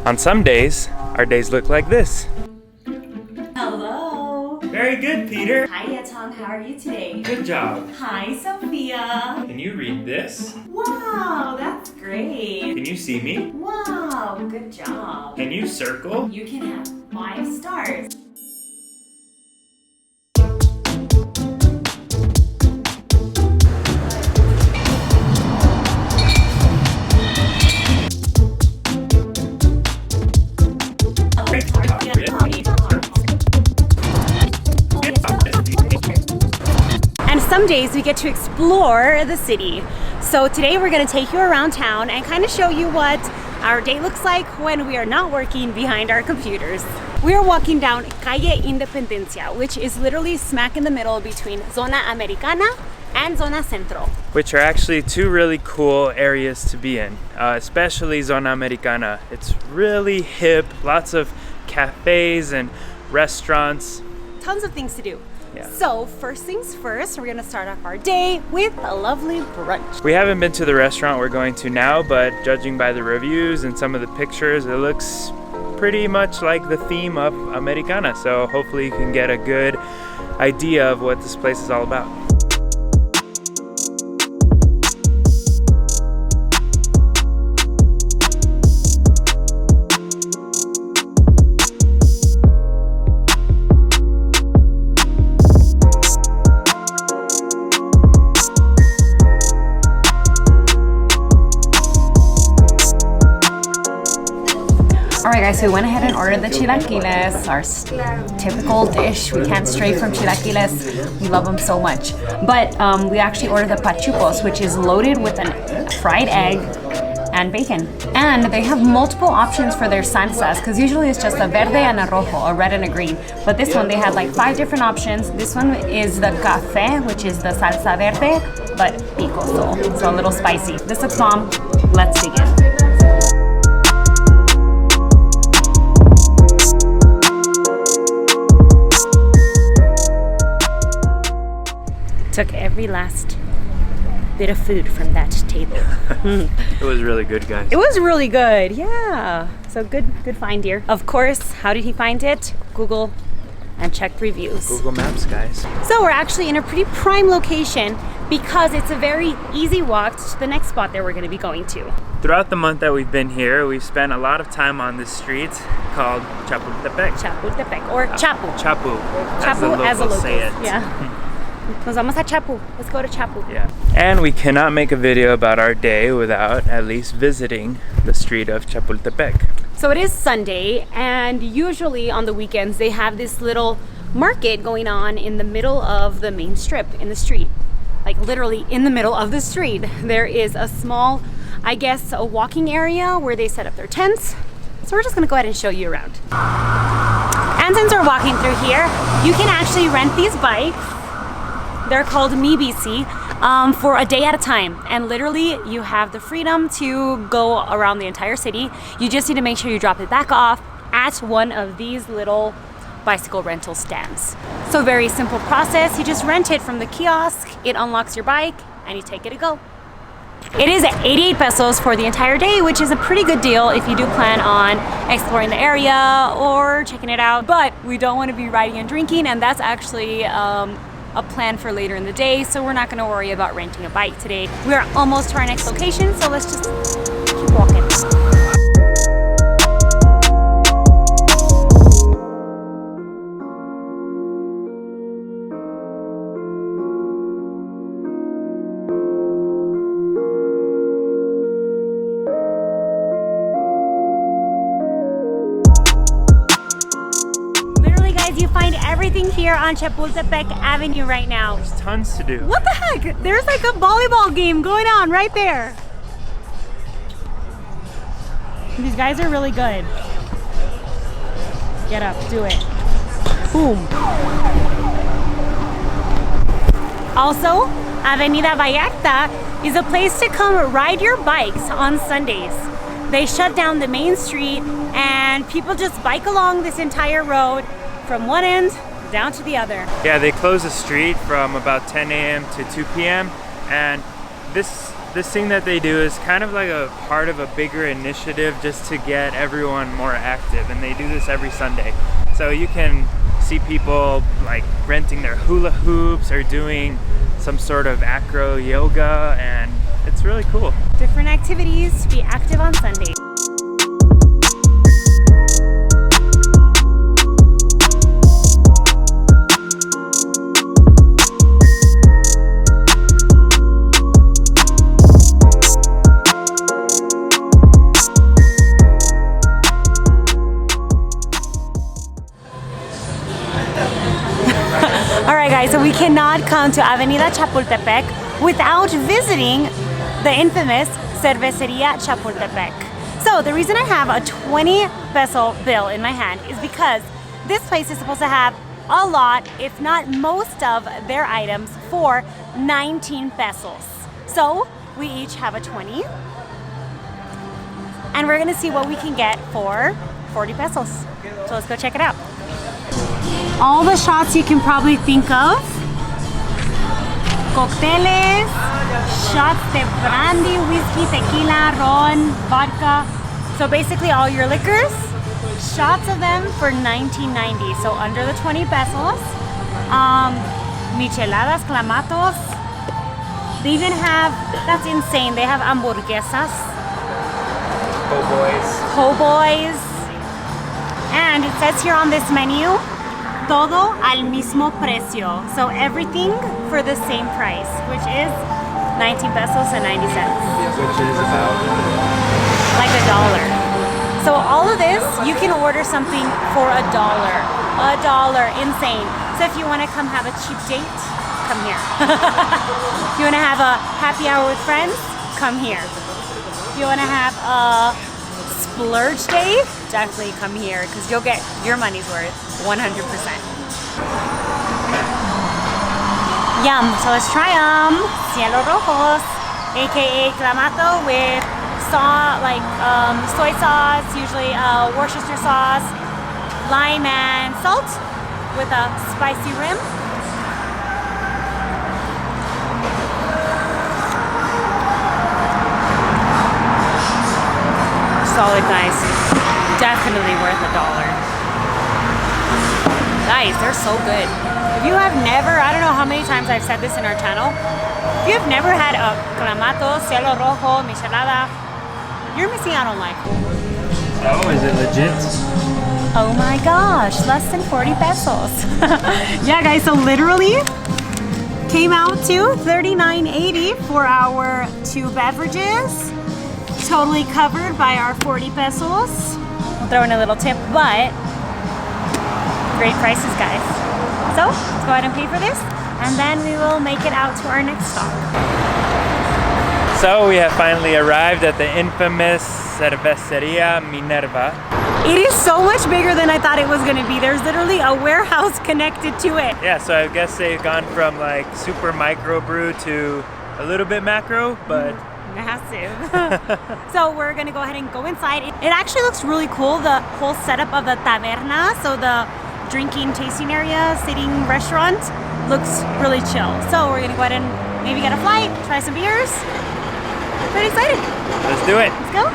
On some days, our days look like this. Hello. Very good, Peter. Hi, Yatong. How are you today? Good job. Hi, Sophia. Can you read this? Wow, that's great. Can you see me? Wow, good job. Can you circle? You can have 5 stars. And some days we get to explore the city. So today we're going to take you around town and kind of show you what our day looks like when we are not working behind our computers. We are walking down Calle Independencia, which is literally smack in the middle between Zona Americana and Zona Centro. Which are actually two really cool areas to be in, especially Zona Americana. It's really hip, lots of cafes and restaurants. Tons of things to do. Yeah. So first things first, we're gonna start off our day with a lovely brunch. We haven't been to the restaurant we're going to now, but judging by the reviews and some of the pictures, it looks pretty much like the theme of Americana. So hopefully you can get a good idea of what this place is all about. Alright guys, so we went ahead and ordered the chilaquiles, our typical dish. We can't stray from chilaquiles. We love them so much. But we actually ordered the pachupos, which is loaded with a fried egg and bacon. And they have multiple options for their salsas, because usually it's just a verde and a rojo, a red and a green. But this one, they had like 5 different options. This one is the café, which is the salsa verde, but picoso, so a little spicy. This looks bomb. Let's dig in. Took every last bit of food from that table. It was really good, guys. It was really good, yeah. So good find here. Of course, how did he find it? Google and check reviews. Google Maps, guys. So we're actually in a pretty prime location because it's a very easy walk to the next spot that we're gonna be going to. Throughout the month that we've been here, we've spent a lot of time on this street called Chapultepec. Chapultepec, or Chapu. Chapu, Chapu as the locals say it. Yeah. Nos vamos a Chapu. Let's go to Chapu. Yeah. And we cannot make a video about our day without at least visiting the street of Chapultepec. So it is Sunday, and usually on the weekends they have this little market going on in the middle of the main strip in the street. Like literally in the middle of the street. There is a small, I guess, a walking area where they set up their tents. So we're just gonna go ahead and show you around. And since we're walking through here, you can actually rent these bikes. They're called MiBici for a day at a time, and literally you have the freedom to go around the entire city. You just need to make sure you drop it back off at one of these little bicycle rental stands. So very simple process. You just rent it from the kiosk, it unlocks your bike, and you take it to go. It is 88 pesos for the entire day, which is a pretty good deal if you do plan on exploring the area or checking it out. But we don't want to be riding and drinking, and that's actually a plan for later in the day, so we're not going to worry about renting a bike today. We are almost to our next location, so let's just keep walking. You find everything here on Chapultepec Avenue right now. There's tons to do. What the heck? There's like a volleyball game going on right there. These guys are really good. Get up, do it. Boom. Also, Avenida Vallarta is a place to come ride your bikes on Sundays. They shut down the main street and people just bike along this entire road from one end down to the other. Yeah, they close the street from about 10 a.m. to 2 p.m. and this this thing that they do is kind of like a part of a bigger initiative just to get everyone more active, and they do this every Sunday. So you can see people like renting their hula hoops or doing some sort of acro yoga, and it's really cool. Different activities to be active on Sunday. So we cannot come to Avenida Chapultepec without visiting the infamous Cerveceria Chapultepec. So the reason I have a 20 peso bill in my hand is because this place is supposed to have a lot, if not most of their items for 19 pesos. So we each have a 20 and we're gonna see what we can get for 40 pesos. So let's go check it out. All the shots you can probably think of. Cocteles, shots de brandy, whiskey, tequila, ron, vodka. So basically all your liquors, shots of them for 19.90. So under the 20 pesos. Micheladas, clamatos. They even have, that's insane, they have hamburguesas. Po' boys. And it says here on this menu, todo al mismo precio. So everything for the same price, which is 19 pesos and 90 cents. Which is about like $1. So all of this, you can order something for $1. Insane. So if you want to come have a cheap date, come here. If you want to have a happy hour with friends, come here. If you want to have a splurge day, definitely come here because you'll get your money's worth 100%. Yum, so let's try them. Cielo Rojos, aka Clamato with soy sauce, usually Worcestershire sauce, lime and salt with a spicy rim. Solid, guys. Definitely worth $1. Guys, they're so good. If you have never, I don't know how many times I've said this in our channel, if you've never had a clamato, cielo rojo, michelada, you're missing out on life. Oh, is it legit? Oh my gosh, less than 40 pesos. Yeah, guys, so literally came out to $39.80 for our 2 beverages. Totally covered by our 40 pesos. We'll throw in a little tip, but great prices, guys. So let's go ahead and pay for this, and then we will make it out to our next stop. So we have finally arrived at the infamous Cerveceria Minerva. It is so much bigger than I thought it was gonna be. There's literally a warehouse connected to it. Yeah, so I guess they've gone from like super micro brew to a little bit macro, but massive. So we're gonna go ahead and go inside. It actually looks really cool, the whole setup of the taberna. So the drinking tasting area, sitting restaurant looks really chill. So we're gonna go ahead and maybe get a flight, try some beers. Pretty excited. Let's do it. Let's go.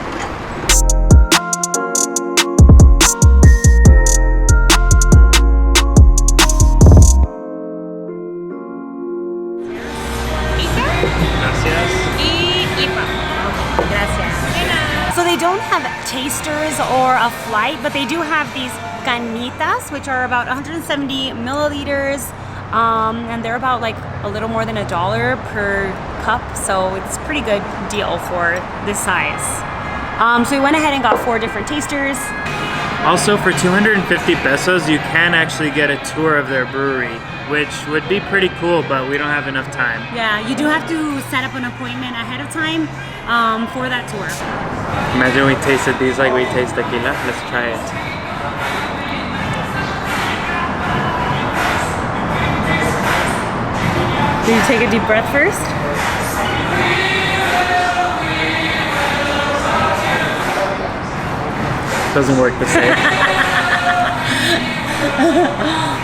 So they don't have tasters or a flight, but they do have these canitas, which are about 170 milliliters, and they're about like a little more than $1 per cup, so it's a pretty good deal for this size. So we went ahead and got 4 different tasters. Also, for 250 pesos, you can actually get a tour of their brewery, which would be pretty cool, but we don't have enough time. Yeah, you do have to set up an appointment ahead of time for that tour. Imagine we tasted these like we taste tequila. Let's try it. Do you take a deep breath first? Doesn't work the same.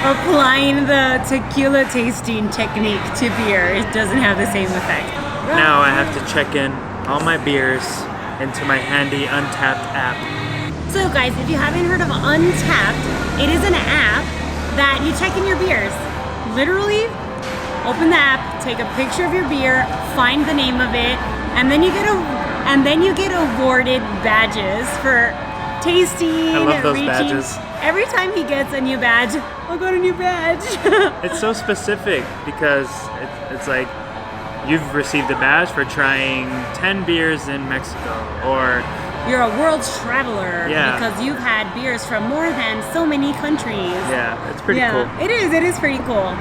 Applying the tequila tasting technique to beer, it doesn't have the same effect. Now I have to check in all my beers into my handy Untapped app. So guys, if you haven't heard of Untapped, it is an app that you check in your beers. Literally, open the app, take a picture of your beer, find the name of it, and then you get awarded badges for tasting. I love those reaching. badges. Every time he gets a new badge, I'll got a new badge. It's so specific because it's like you've received a badge for trying 10 beers in Mexico, or You're a world traveler Yeah. because you've had beers from more than so many countries. yeah, it's pretty cool. It is pretty cool.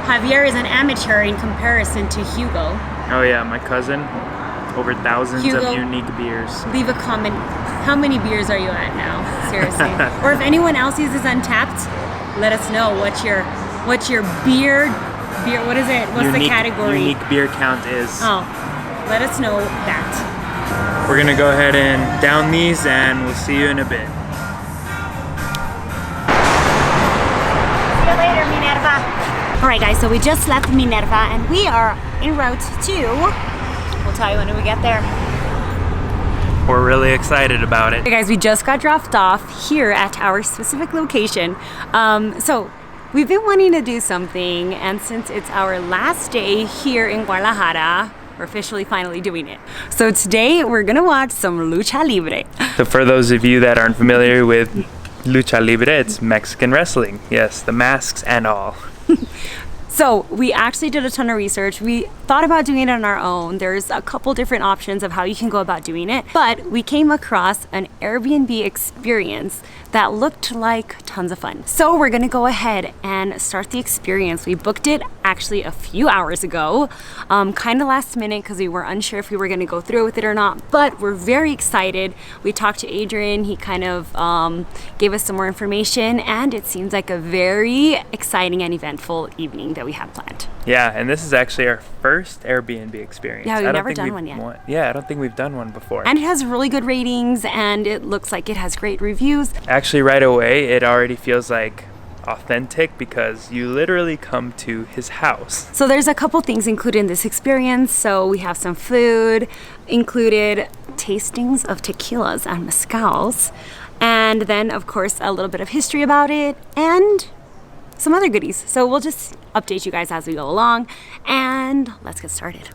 Javier is an amateur in comparison to Hugo. Oh yeah, my cousin, over thousands Hugo. of unique beers. Leave a comment. How many beers are you at now? Seriously. Or if anyone else uses Untapped, let us know what's your beer, what is it? What's the category? Unique beer count is. Oh, let us know that. We're gonna go ahead and down these and we'll see you in a bit. See you later, Minerva. All right, guys, so we just left Minerva and we are en route to, we'll tell you when we get there. We're really excited about it. Hey guys, we just got dropped off here at our specific location. So we've been wanting to do something, and since it's our last day here in Guadalajara, we're officially finally doing it. So today we're gonna watch some Lucha Libre. So for those of you that aren't familiar with Lucha Libre, it's Mexican wrestling. Yes, the masks and all. So we actually did a ton of research. We thought about doing it on our own. There's a couple different options of how you can go about doing it, but we came across an Airbnb experience that looked like tons of fun. So we're gonna go ahead and start the experience. We booked it actually a few hours ago, kind of last minute because we were unsure if we were gonna go through with it or not, but we're very excited. We talked to Adrian, he kind of gave us some more information, and it seems like a very exciting and eventful evening that we have planned. Yeah, and this is actually our first Airbnb experience. Yeah, we've I don't never think done we've one yet. Yeah, I don't think we've done one before. And it has really good ratings, and it looks like it has great reviews. Actually, right away, it already feels like authentic because you literally come to his house. So there's a couple things included in this experience. So we have some food, included tastings of tequilas and mezcals, and then of course a little bit of history about it and some other goodies. So we'll just update you guys as we go along, and let's get started.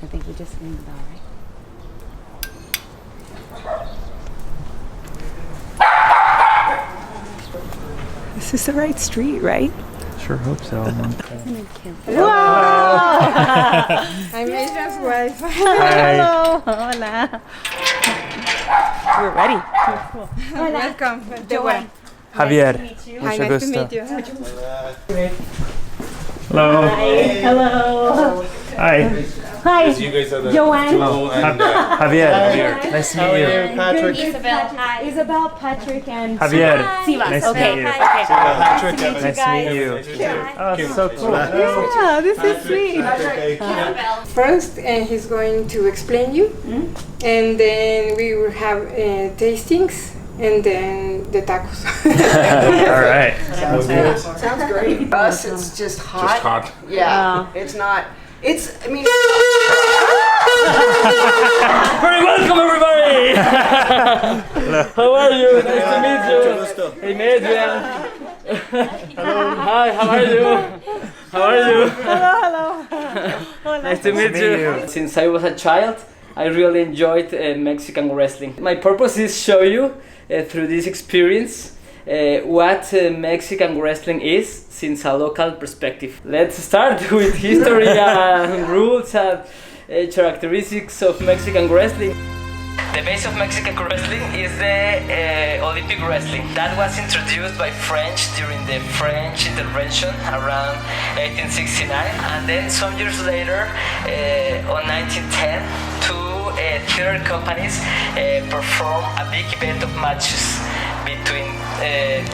I think we just ring the bell, right? This is the right street, right? Sure hope so. I'm Adrian's wife. Hello. Hola. We're ready. Welcome. Joanne. Javier. Hi, Mucho nice to gusto. meet you. Hello. Hello. Hi. Hi. You guys are the Joanne. Joel and Javier. Nice to meet you. Patrick. Isabel, Patrick, and Javier. Sivas. Nice to Okay. meet you. Patrick. Nice to meet you. Oh, it's so cool. Yeah, this is sweet. First, he's going to explain you, and then we will have tastings, and then the tacos. All right. Sounds great. For us, it's just hot. Just hot. Yeah, it's not. It's. I mean. Very welcome, everybody! How are you? Nice to meet you. Hey, Adrian. Hi, how are you? How are you? Hello. Nice to meet you. Since I was a child, I really enjoyed Mexican wrestling. My purpose is show you through this experience what Mexican wrestling is since a local perspective. Let's start with history and rules and characteristics of Mexican wrestling. The base of Mexican wrestling is the Olympic wrestling. That was introduced by French during the French intervention around 1869, and then some years later, on 1910, two theater companies performed a big event of matches between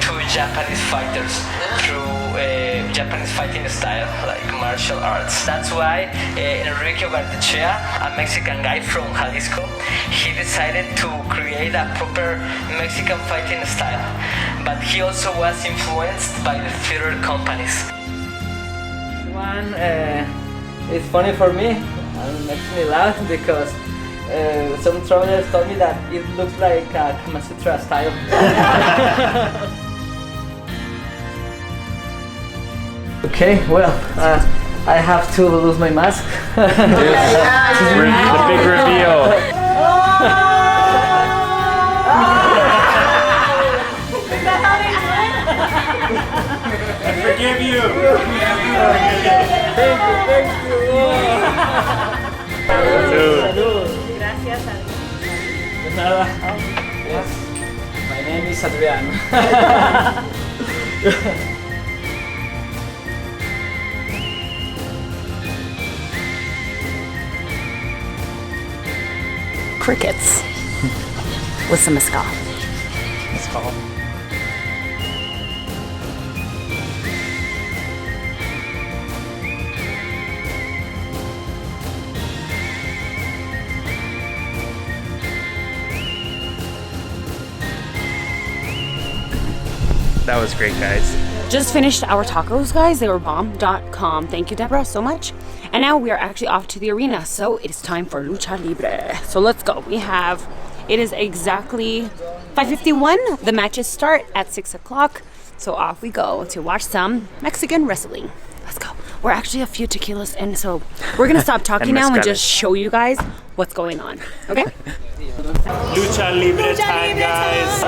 two Japanese fighters through Japanese fighting style, like martial arts. That's why Enrique Bartechea, a Mexican guy from Jalisco, he decided to create a proper Mexican fighting style. But he also was influenced by the theater companies. One it's funny for me and it makes me laugh because some travelers told me that it looks like a Kama Sutra style. Okay, well, I have to lose my mask. The big reveal. I forgive you. Thank you. Salud. Gracias. De nada. Yes. My name is Adrian. Crickets with some mezcal. That was great, guys. Just finished our tacos, guys. They were bomb.com. Thank you, Deborah, so much. And now we are actually off to the arena, so it is time for Lucha Libre. So let's go. It is exactly 5:51. The matches start at 6 o'clock. So off we go to watch some Mexican wrestling. Let's go. We're actually a few tequilas in, so we're gonna stop talking now and mezcales. just show you guys what's going on. Okay? Lucha Libre time, guys.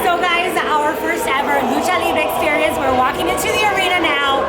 So guys, our first ever Lucha Libre experience. We're walking into the arena now.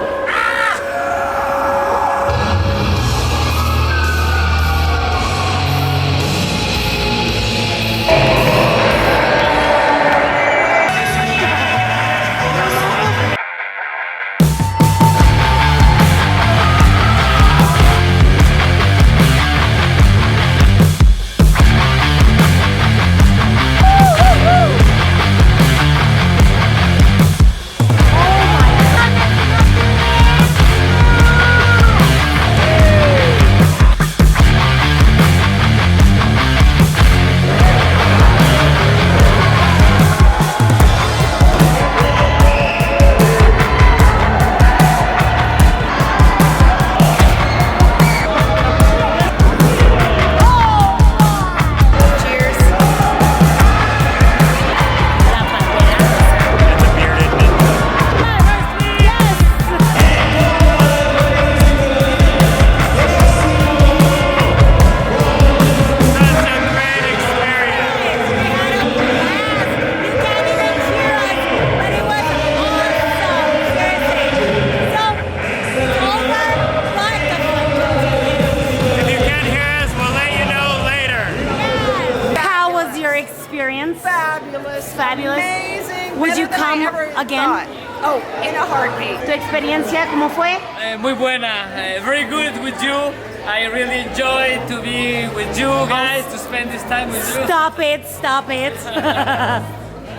Fabulous. Amazing. Would you Better than I come ever again? thought. Oh, in a heartbeat. ¿Tu experiencia cómo fue? Muy buena, very good with you. I really enjoy to be with you guys, to spend this time with you. Stop it.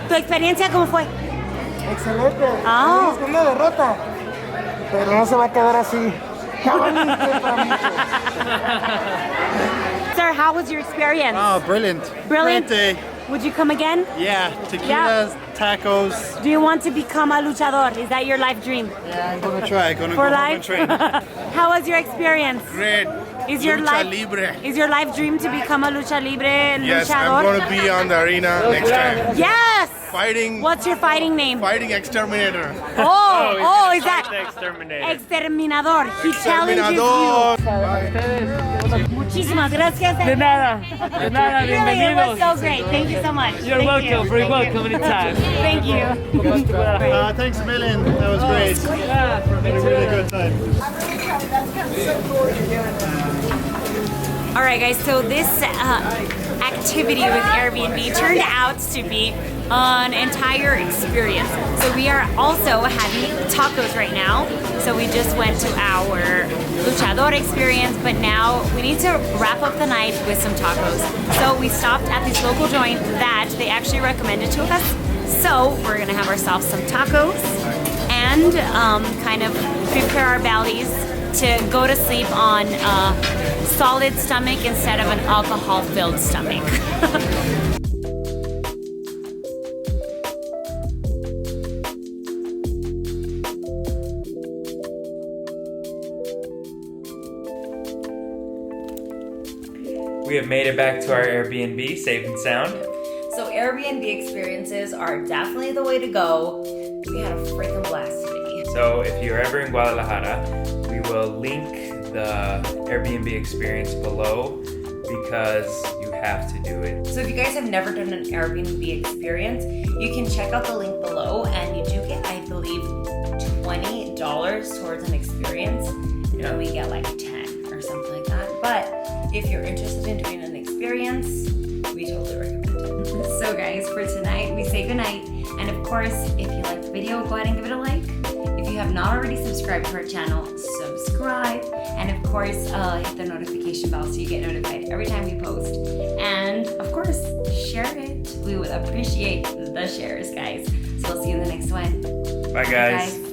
¿Tu experiencia cómo fue? Excelente. Ah. Feliz con una derrota, pero no se va a quedar así. Sir, how was your experience? Oh, brilliant. Brilliant. Great day. Would you come again? Yeah, tequilas, tacos. Do you want to become a luchador? Is that your life dream? Yeah, I'm gonna try. Gonna For go home and life? train. How was your experience? Great. Is your Lucha life Libre. Is your life dream to become a lucha libre Yes, luchador? I'm gonna be on the arena next time. Yes. Fighting. What's your fighting name? Fighting exterminator. Oh, is that Exterminator. Exterminador? He challenges Exterminador. you. Muchísimas gracias. De nada, Really, it was bienvenidos. so great. Thank you so much. You're Thank welcome, you. very Thank welcome you. anytime. Thank you. Thanks a million. That was great. Yeah, Had a really good time. All right, guys. So this activity with Airbnb turned out to be an entire experience. So we are also having tacos right now. So we just went to our luchador experience, but now we need to wrap up the night with some tacos. So we stopped at this local joint that they actually recommended to us. So we're gonna have ourselves some tacos and kind of prepare our bellies to go to sleep on a solid stomach instead of an alcohol-filled stomach. We have made it back to our Airbnb, safe and sound. So Airbnb experiences are definitely the way to go. We had a freaking blast today. So if you're ever in Guadalajara, we will link the Airbnb experience below because you have to do it. So if you guys have never done an Airbnb experience, you can check out the link below and you do get, I believe, $20 towards an experience. And we get like 10 or something like that. But if you're interested in doing an experience, we totally recommend it. So guys, for tonight, we say goodnight. And of course, if you like the video, go ahead and give it a like. If you have not already subscribed to our channel, subscribe. And of course, hit the notification bell so you get notified every time we post. And of course, share it. We would appreciate the shares, guys. So we'll see you in the next one. Bye, guys.